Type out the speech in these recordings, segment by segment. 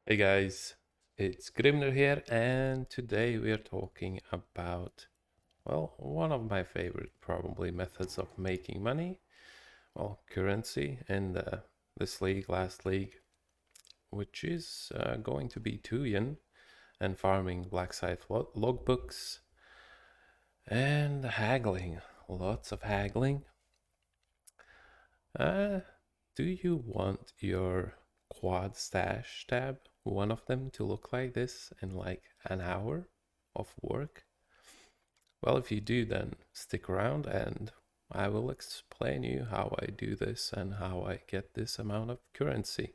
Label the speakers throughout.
Speaker 1: Hey guys, it's Grimner here, and today we are talking about, well, one of my favorite probably methods of making money, well, currency in this league, last league, which is going to be Tujen and farming Black Scythe logbooks and haggling, lots of haggling. Do you want your quad stash tab, one of them, to look like this in like an hour of work? Well, if you do, then stick around and I will explain you how I do this and how I get this amount of currency.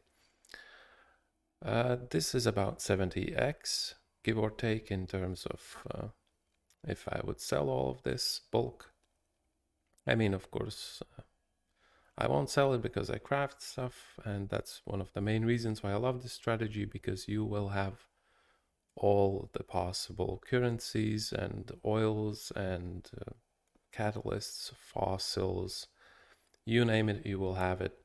Speaker 1: This is about 70x, give or take, in terms of if I would sell all of this bulk. I mean, of course, I won't sell it because I craft stuff, and that's one of the main reasons why I love this strategy, because you will have all the possible currencies and oils and catalysts, fossils, you name it, you will have it.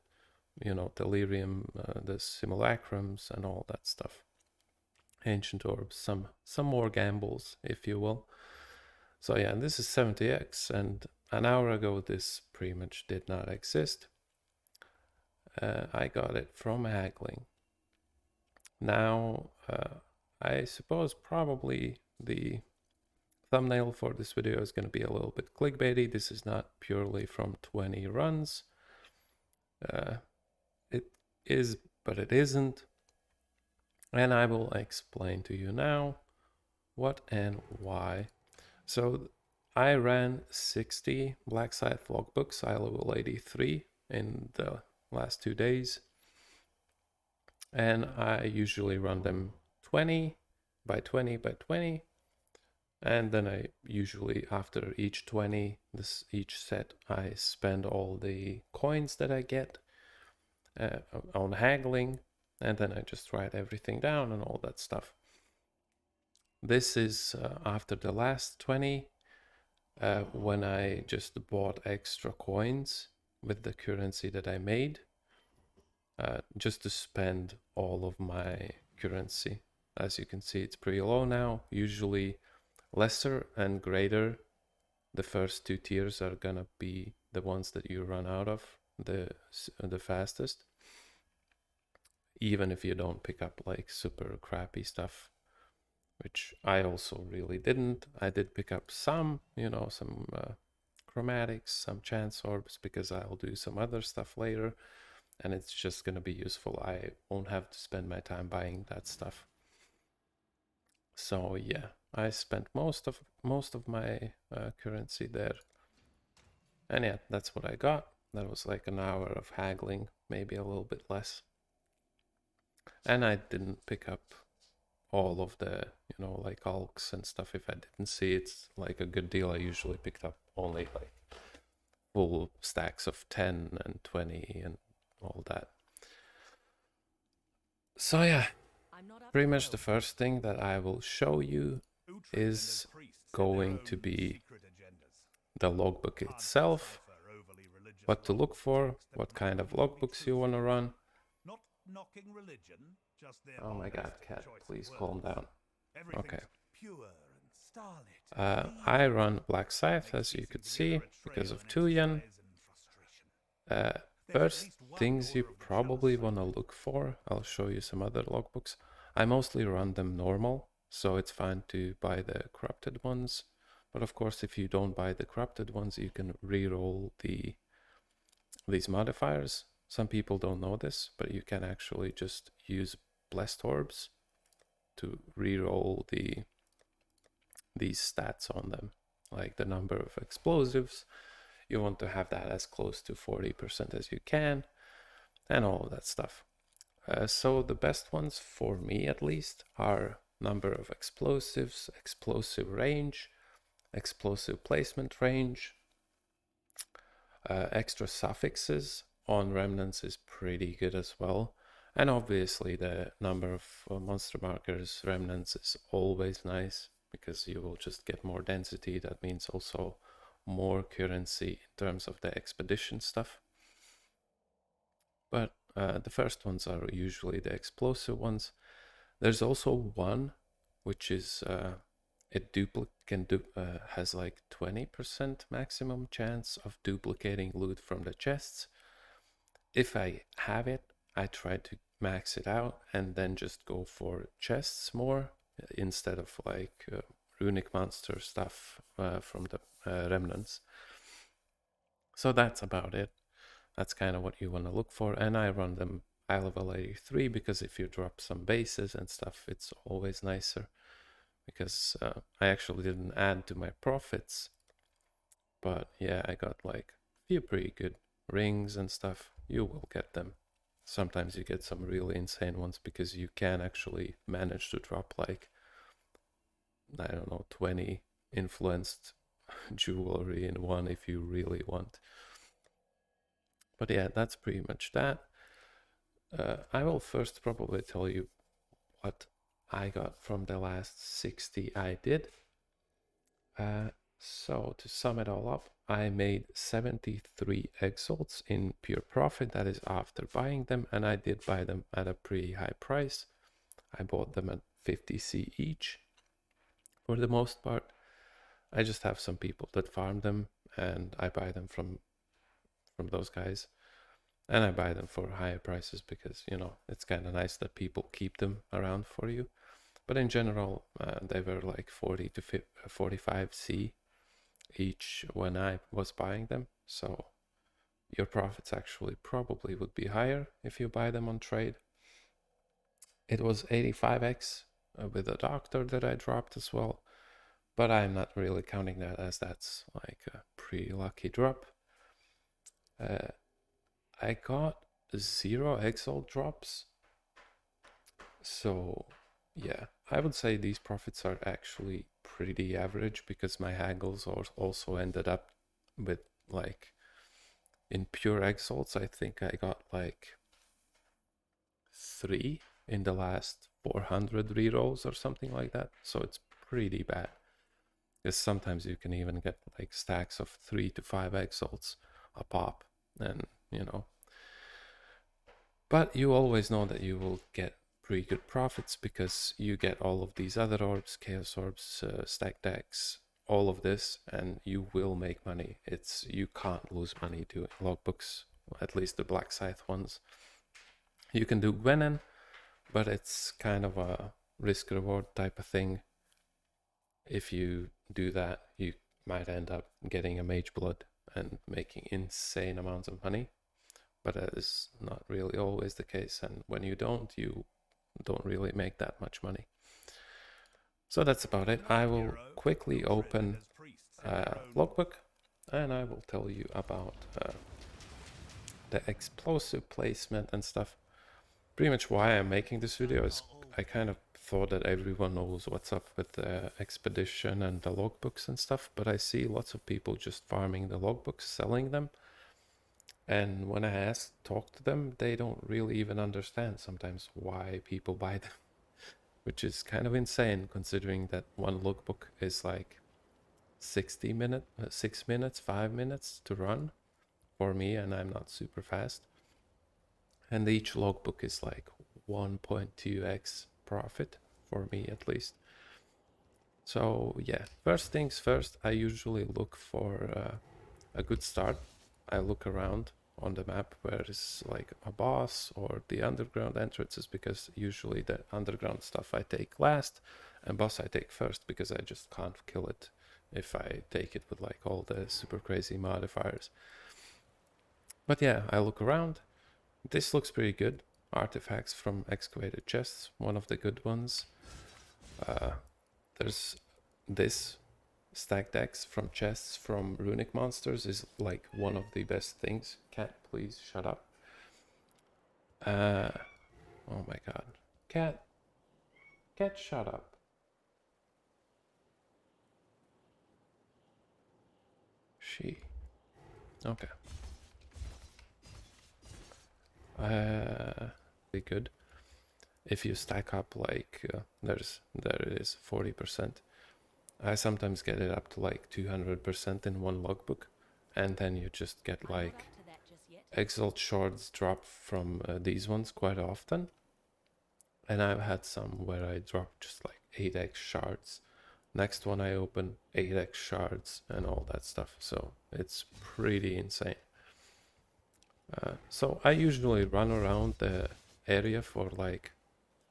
Speaker 1: You know, delirium, the simulacrums, and all that stuff. Ancient orbs, some more gambles, if you will. So yeah, and this is 70x, and an hour ago this pretty much did not exist. I got it from Haggling. Now, I suppose probably the thumbnail for this video is going to be a little bit clickbaity. This is not purely from 20 runs. It is, but it isn't. And I will explain to you now what and why. So I ran 60 Black Scythe logbooks, I level 83 in the last 2 days. And I usually run them 20 by 20 by 20. And then I usually, after each 20, each set, I spend all the coins that I get on haggling, and then I just write everything down and all that stuff. This is after the last 20, when I just bought extra coins with the currency that I made, just to spend all of my currency. As you can see, it's pretty low now. Usually lesser and greater, the first two tiers are gonna be the ones that you run out of the fastest, even if you don't pick up like super crappy stuff, which I also really didn't. I did pick up some, you know, some chromatics, some chance orbs, because I'll do some other stuff later, and it's just gonna be useful. I won't have to spend my time buying that stuff. So yeah, I spent most of my currency there, and yeah, that's what I got. That was like an hour of haggling, maybe a little bit less. And I didn't pick up all of the, you know, like alks and stuff. If I didn't see it's like a good deal, I usually picked up only like full stacks of 10 and 20 and all that. So yeah, pretty much the first thing that I will show you is going to be the logbook itself, what to look for, what kind of logbooks you want to run. Oh my god, cat, please calm down. Okay. I run Black Scythe, as you could see, because of Tujen. First things you probably want to look for, I'll show you some other logbooks. I mostly run them normal, so it's fine to buy the corrupted ones. But of course, if you don't buy the corrupted ones, you can reroll these modifiers. Some people don't know this, but you can actually just use blessed orbs to reroll these stats on them, like the number of explosives. You want to have that as close to 40% as you can, and all of that stuff. So the best ones, for me at least, are number of explosives, explosive range, explosive placement range. Extra suffixes on remnants is pretty good as well. And obviously the number of monster markers remnants is always nice, because you will just get more density. That means also more currency in terms of the expedition stuff. But the first ones are usually the explosive ones. There's also one which is it has like 20% maximum chance of duplicating loot from the chests. If I have it, I try to max it out and then just go for chests more instead of like runic monster stuff from the remnants. So that's about it. That's kind of what you want to look for. And I run them high level 83 because if you drop some bases and stuff, it's always nicer. Because I actually didn't add to my profits. But yeah, I got like a few pretty good rings and stuff. You will get them. Sometimes you get some really insane ones because you can actually manage to drop like, I don't know, 20 influenced jewelry in one if you really want. But yeah, that's pretty much that. I will first probably tell you what I got from the last 60 I did. So to sum it all up, I made 73 exalts in pure profit, that is after buying them, and I did buy them at a pretty high price. I bought them at 50C each. For the most part, I just have some people that farm them, and I buy them from those guys. And I buy them for higher prices because, you know, it's kind of nice that people keep them around for you. But in general, they were like 40 to 45C each when I was buying them. So your profits actually probably would be higher if you buy them on trade. It was 85x with a doctor that I dropped as well. But I'm not really counting that as that's like a pretty lucky drop. I got 0 exalt drops. So yeah, I would say these profits are actually pretty average because my haggles also ended up with like in pure exalts, I think I got like 3 in the last 400 rerolls or something like that. So it's pretty bad. Because sometimes you can even get like stacks of 3 to 5 exalts a pop, and you know. But you always know that you will get pretty good profits because you get all of these other orbs, chaos orbs, stack decks, all of this, and you will make money. You can't lose money doing logbooks, at least the Black Scythe ones. You can do Gwenin, but it's kind of a risk reward type of thing. If you do that, you might end up getting a mage blood and making insane amounts of money. But that is not really always the case, and when you don't really make that much money. So that's about it. I will quickly open Logbook and I will tell you about the explosive placement and stuff. Pretty much why I'm making this video is I kind of thought that everyone knows what's up with the expedition and the logbooks and stuff, but I see lots of people just farming the logbooks, selling them. And when I talk to them, they don't really even understand sometimes why people buy them, which is kind of insane considering that one logbook is like 6 minutes, 5 minutes to run for me, and I'm not super fast. And each logbook is like 1.2x profit for me at least. So yeah, first things first, I usually look for a good start. I look around on the map where is like a boss or the underground entrances, because usually the underground stuff I take last and boss I take first because I just can't kill it if I take it with like all the super crazy modifiers. But yeah, I look around. This looks pretty good. Artifacts from excavated chests, one of the good ones. There's this stack decks from chests from runic monsters is like one of the best things. Cat, please shut up. Oh my god. Cat, shut up. Okay. Be good. If you stack up like there it is 40%. I sometimes get it up to like 200% in one logbook, and then you just get like exalt shards drop from these ones quite often, And I've had some where I dropped just like 8x shards. Next one I open 8x shards and all that stuff. So it's pretty insane. So I usually run around the area for like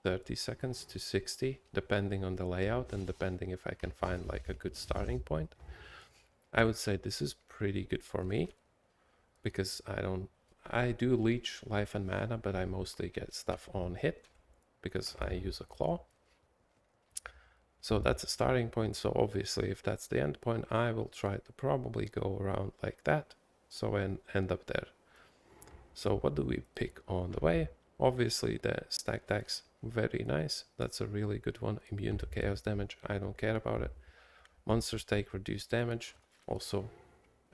Speaker 1: 30 seconds to 60, depending on the layout and depending if I can find like a good starting point. I would say this is pretty good for me because I do leech life and mana, but I mostly get stuff on hit because I use a claw. So that's a starting point. So obviously if that's the end point, I will try to probably go around like that. So and end up there. So what do we pick on the way? Obviously the stacked axe, very nice. That's a really good one. Immune to chaos damage, I don't care about it. Monsters take reduced damage. Also,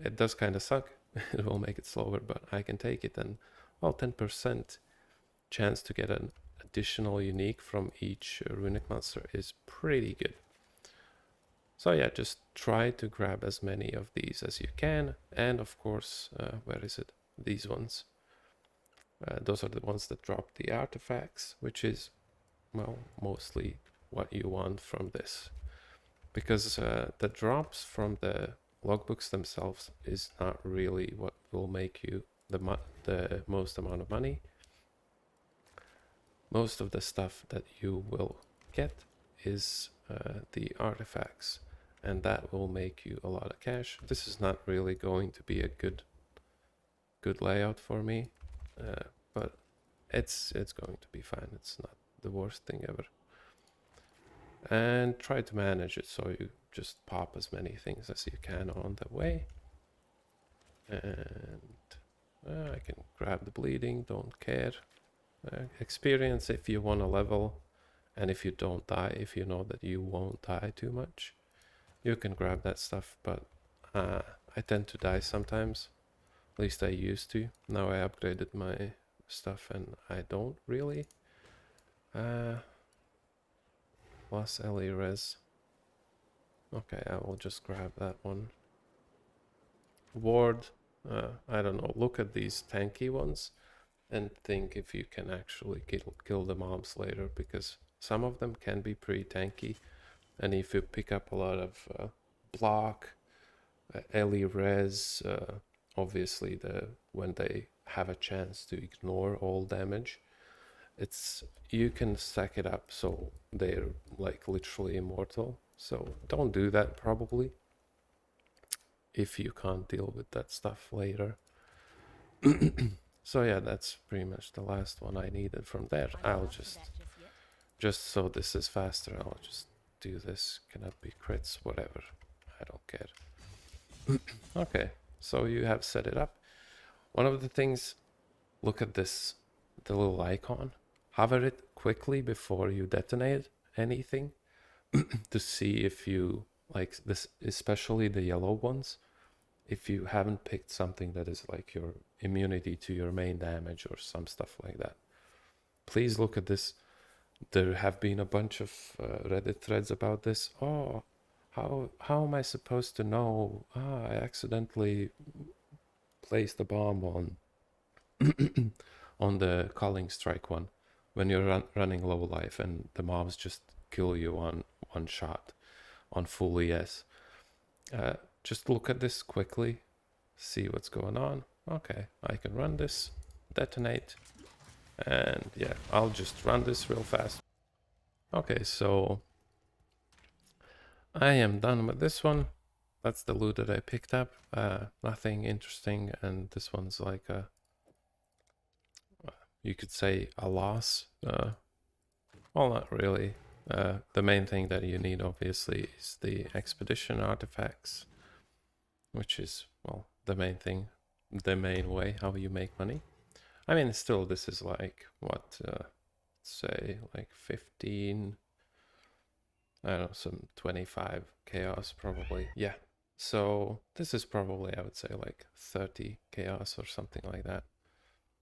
Speaker 1: it does kind of suck. It will make it slower, but I can take it. And well, 10% chance to get an additional unique from each runic monster is pretty good. So yeah, just try to grab as many of these as you can. And of course, where is it? These ones. Those are the ones that drop the artifacts, which is, well, mostly what you want from this. Because the drops from the logbooks themselves is not really what will make you the most amount of money. Most of the stuff that you will get is the artifacts, and that will make you a lot of cash. This is not really going to be a good layout for me, but it's going to be fine. It's not the worst thing ever. And try to manage it so you just pop as many things as you can on the way. And I can grab the bleeding, don't care. Experience if you want to level, and if you don't die, if you know that you won't die too much, you can grab that stuff. But I tend to die sometimes, at least I used to. Now I upgraded my stuff and I don't really. Plus LE res. Okay, I will just grab that one. Ward, I don't know, look at these tanky ones and think if you can actually kill the mobs later, because some of them can be pretty tanky, and if you pick up a lot of block, LE res, obviously when they have a chance to ignore all damage, you can stack it up so they're like literally immortal. So don't do that probably if you can't deal with that stuff later. So yeah, that's pretty much the last one I needed from there. I'll just so this is faster, I'll just do this. Cannot be crits, whatever. I don't care. Okay, so you have set it up. One of the things, look at this, the little icon. Hover it quickly before you detonate anything to see if you like this, especially the yellow ones. If you haven't picked something that is like your immunity to your main damage or some stuff like that, please look at this. There have been a bunch of Reddit threads about this. Oh, how am I supposed to know? I accidentally placed a bomb on on the calling strike one when you're running low life and the mobs just kill you on one shot on full ES. Just look at this quickly, see what's going on. Okay, I can run this, detonate, and yeah, I'll just run this real fast. Okay, so I am done with this one. That's the loot that I picked up. Nothing interesting, and this one's like a, you could say, a loss. Well, not really. The main thing that you need, obviously, is the expedition artifacts, which is, well, the main thing, the main way how you make money. I mean, still, this is like, what, say, like 15, I don't know, some 25 chaos probably. Yeah, so this is probably, I would say, like 30 chaos or something like that.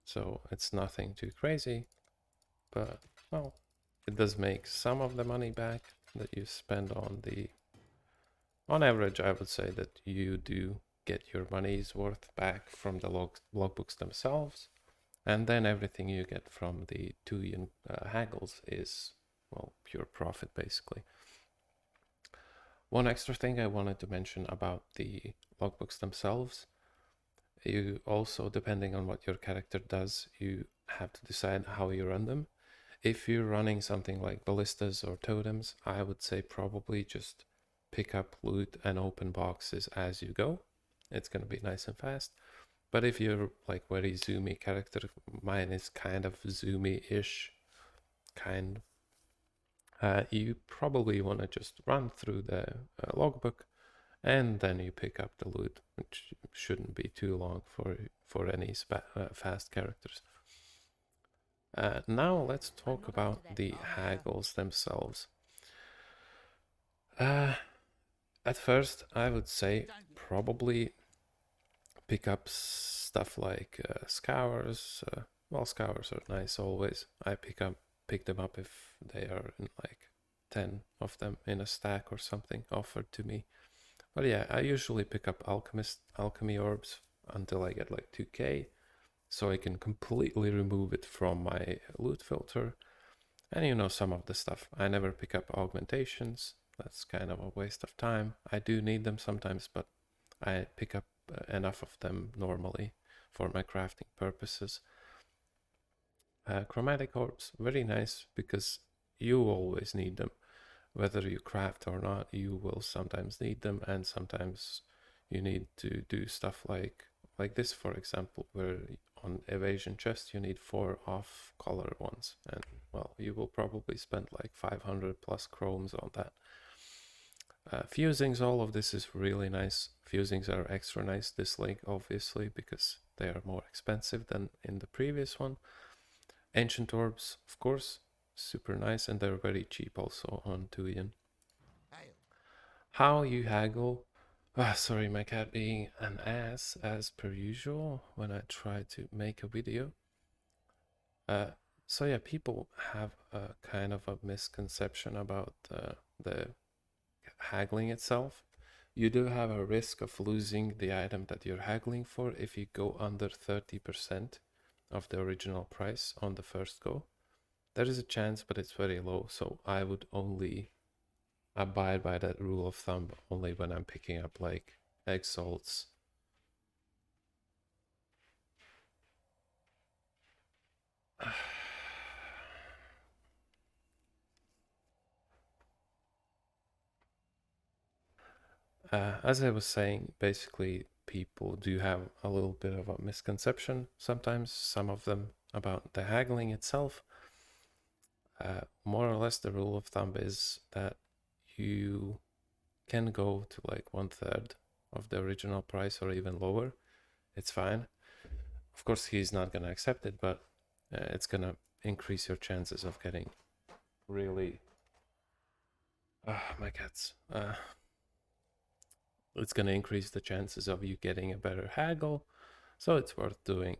Speaker 1: So it's nothing too crazy, but, well, it does make some of the money back that you spend on the... On average, I would say that you do get your money's worth back from the logbooks themselves. And then everything you get from the Tujen haggles is, well, pure profit basically. One extra thing I wanted to mention about the logbooks themselves, you also, depending on what your character does, you have to decide how you run them. If you're running something like ballistas or totems, I would say probably just pick up loot and open boxes as you go. It's going to be nice and fast. But if you're like very zoomy character, mine is kind of zoomy-ish, you probably want to just run through the logbook, and then you pick up the loot, which shouldn't be too long for any fast characters. Now let's talk about the haggles themselves. At first, I would say probably pick up stuff like scours. Well, scours are nice always. I pick them up if they are in like 10 of them in a stack or something offered to me. But yeah, I usually pick up alchemy orbs until I get like 2k, so I can completely remove it from my loot filter. And you know, some of the stuff. I never pick up augmentations. That's kind of a waste of time. I do need them sometimes, but I pick up enough of them normally for my crafting purposes. Chromatic orbs, very nice because you always need them. Whether you craft or not, you will sometimes need them, and sometimes you need to do stuff like this, for example, where on evasion chest you need 4 off color ones, and well, you will probably spend like 500 plus chromes on that. Fusings, all of this is really nice. Fusings are extra nice this link, obviously, because they are more expensive than in the previous one. Ancient orbs, of course, super nice, and they're very cheap also on Tujen. How you haggle? Sorry, my cat being an ass as per usual when I try to make a video. So yeah, people have a kind of a misconception about the haggling itself. You do have a risk of losing the item that you're haggling for if you go under 30% of the original price on the first go. There is a chance, but it's very low, so I would only abide by that rule of thumb only when I'm picking up like exalts. As I was saying, basically people do have a little bit of a misconception sometimes, some of them, about the haggling itself. More or less the rule of thumb is that you can go to like 1/3 of the original price or even lower. It's fine. Of course, he's not going to accept it, but it's going to increase your chances of getting really... my cats. It's going to increase the chances of you getting a better haggle, so it's worth doing.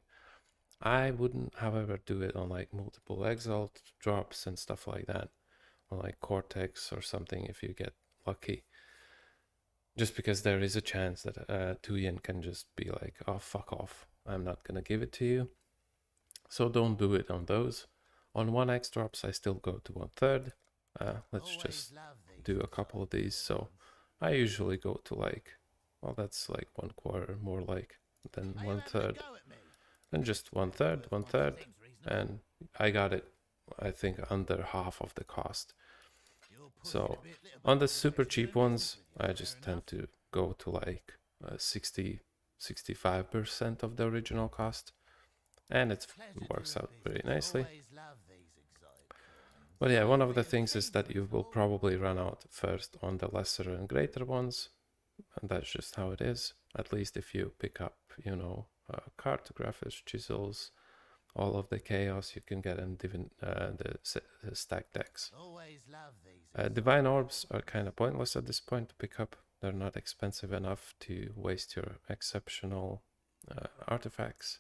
Speaker 1: I wouldn't, however, do it on like multiple exalt drops and stuff like that, or like Cortex or something if you get lucky. Just because there is a chance that Tujen can just be like, oh, fuck off, I'm not gonna give it to you. So don't do it on those. On 1x drops, I still go to 1/3. Let's just do a couple of these. So I usually go to like, well, that's like 1/4 more like than 1/3. And just 1/3, 1/3. And I got it, I think, under half of the cost. So on the super cheap ones, I just tend to go to like 65% of the original cost, and it works out very nicely. But yeah, one of the things is that you will probably run out first on the lesser and greater ones, and that's just how it is. At least if you pick up, you know, cartographers, chisels, all of the chaos you can get in the stack decks. Divine orbs are kind of pointless at this point to pick up. They're not expensive enough to waste your exceptional artifacts.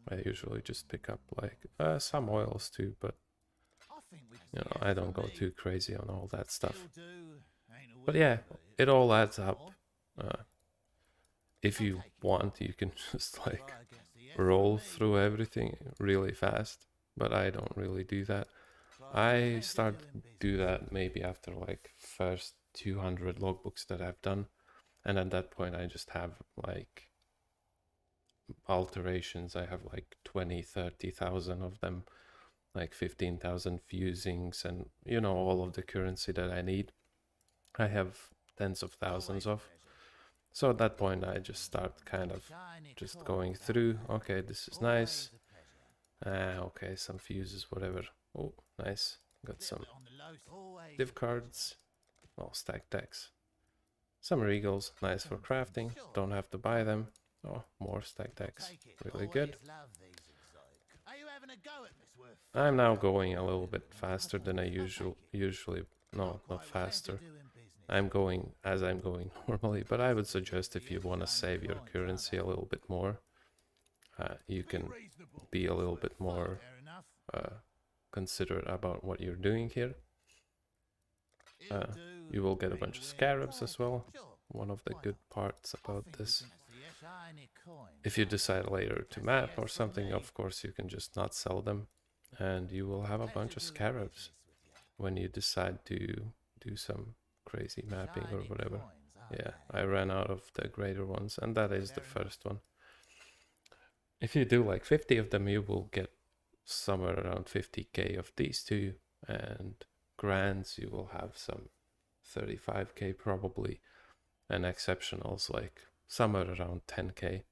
Speaker 1: I usually just pick up like some oils too, but you know, I don't go too crazy on all that stuff. But yeah, it all adds up. If you want, you can just like roll through everything really fast, but I don't really do that. I start to do that maybe after like first 200 logbooks that I've done, and at that point I just have like alterations. I have like 20-30,000 of them, like 15,000 fusings, and you know, all of the currency that I need I have tens of thousands of. So at that point I just start kind of just going through. Okay, this is nice. Okay, some fuses, whatever. Oh, nice. Got some div cards. Well, stack decks. Some regals, nice for crafting. Don't have to buy them. Oh, more stack decks. Really good. I'm now going a little bit faster than I usually. No, not faster. I'm going as I'm going normally, but I would suggest if you want to save your currency a little bit more, you can be a little bit more considerate about what you're doing here. You will get a bunch of scarabs as well. One of the good parts about this. If you decide later to map or something, of course you can just not sell them, and you will have a bunch of scarabs when you decide to do some crazy mapping or whatever. Yeah, I ran out of the greater ones, and that is the first one. If you do like 50 of them, you will get somewhere around 50k of these two, and grants you will have some 35k probably, and exceptionals like somewhere around 10k.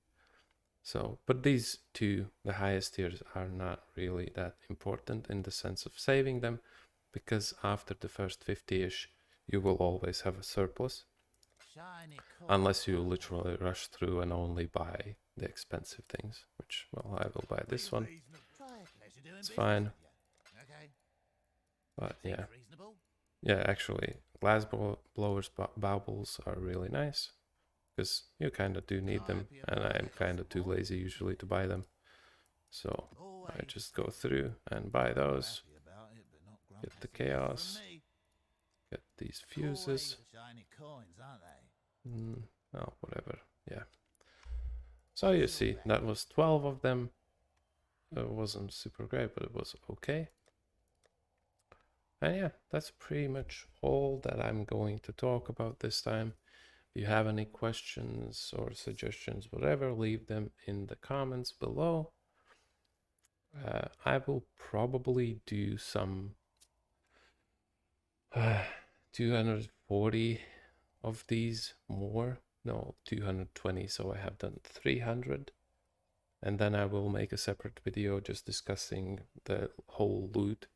Speaker 1: So, but these two, the highest tiers, are not really that important in the sense of saving them, because after the first 50-ish, you will always have a surplus, unless you literally rush through and only buy the expensive things, which, well, I will buy this one. It's fine. But yeah. Yeah, actually, glass blowers baubles are really nice, because you kind of do need them, and I'm kind of too lazy usually to buy them. So I just go through and buy those, get the chaos, get these fuses. Oh, whatever, yeah. So you see, that was 12 of them. It wasn't super great, but it was okay. And yeah, that's pretty much all that I'm going to talk about this time. If you have any questions or suggestions, whatever, leave them in the comments below. I will probably do some 240 of these more. No, 220, so I have done 300. And then I will make a separate video just discussing the whole loot.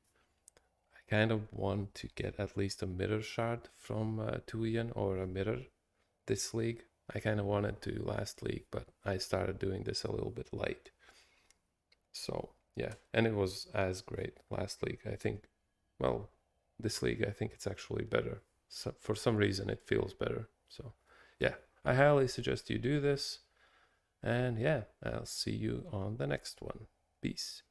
Speaker 1: I kind of want to get at least a mirror shard from Tujen, or a mirror this league. I kind of wanted to last league, but I started doing this a little bit late. So yeah, and it was as great last league. I think, well, this league, I think it's actually better. So for some reason it feels better. So yeah, I highly suggest you do this. And yeah, I'll see you on the next one. Peace.